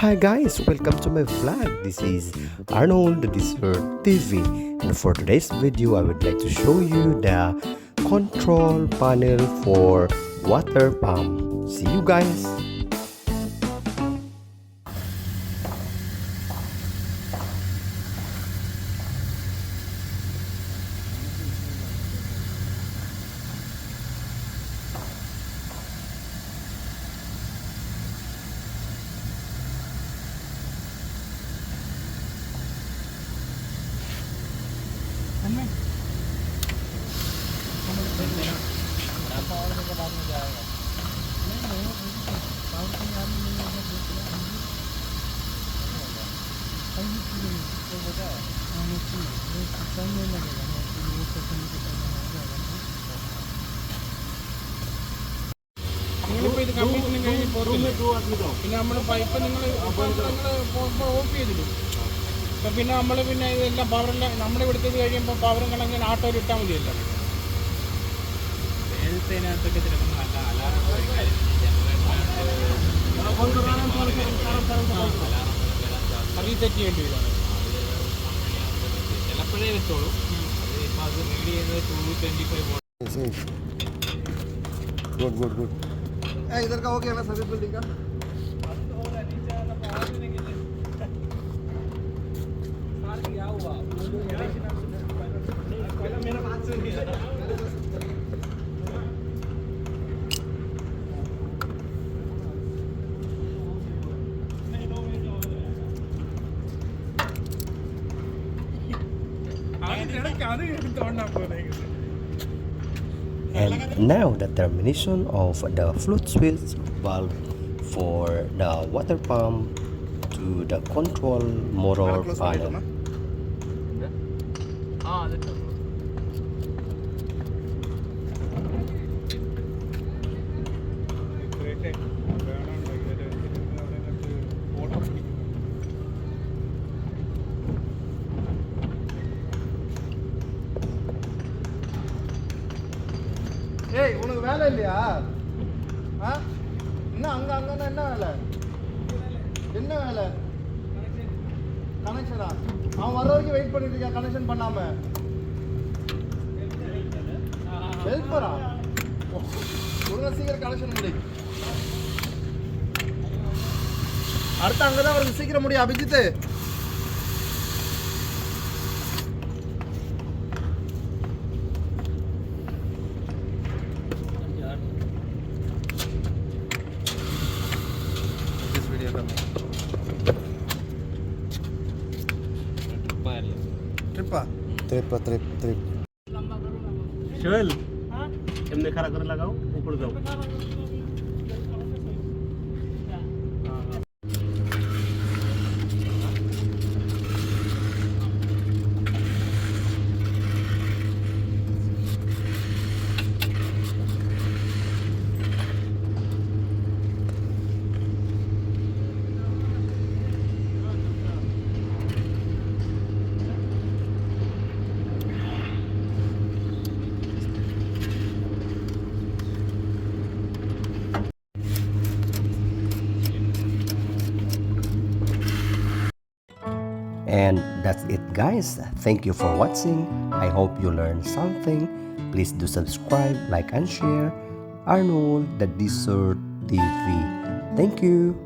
Hi guys, welcome to my vlog. This is Arnold the Dessert TV, and for today's video I would like to show you the control panel for water pump. See you guys. നിങ്ങളിപ്പോൾ ഇത് complete കഴിഞ്ഞ് പോകത്തില്ല. പിന്നെ നമ്മൾ pipe നിങ്ങൾ of ചെയ്തിടും. അപ്പം പിന്നെ നമ്മൾ പിന്നെ ഇതെല്ലാം പവറെല്ലാം നമ്മുടെ ഇവിടുത്തെ ഇത് കഴിയുമ്പോൾ പവറും കണക്കിന് ആട്ടോയിൽ ഇട്ടാൽ മതിയല്ലോ. നേരത്തേനകത്തൊക്കെ ചിലപ്പോൾ നല്ല അലാറം റീസെറ്റ് ചെയ്യേണ്ടി വരും. ചിലപ്പോഴേ വെച്ചോളൂ. ഇപ്പം അത് റീഡ് ചെയ്യുന്നത് 225 गुड इधर का हो गया ना सर्विस बिल्डिंग का And now the termination of the float switch valve for the water pump to the control motor panel. ஏய் உனக்கு வேலை இல்லையா ஆ என்ன அங்கே அங்கன்னா என்ன வேலை என்ன வேலை கனெக்ஷனா அவன் வர வரைக்கும் வெயிட் பண்ணிட்டு இருக்கியா கனெக்ஷன் பண்ணாம ஹெல்ப்பரா ஒழுங்கா சீக்கிரம் கனெக்ஷன் முடி அடுத்து அங்கே தான் வருது சீக்கிரம் முடியும் அபிஜித்து ट्रिप शोल एमने खड़ा कर लगाओ ऊपर जाओ And that's it guys. Thank you for watching. I hope you learned something. Please do subscribe, like and share. Arnold the Dessert TV. Thank you.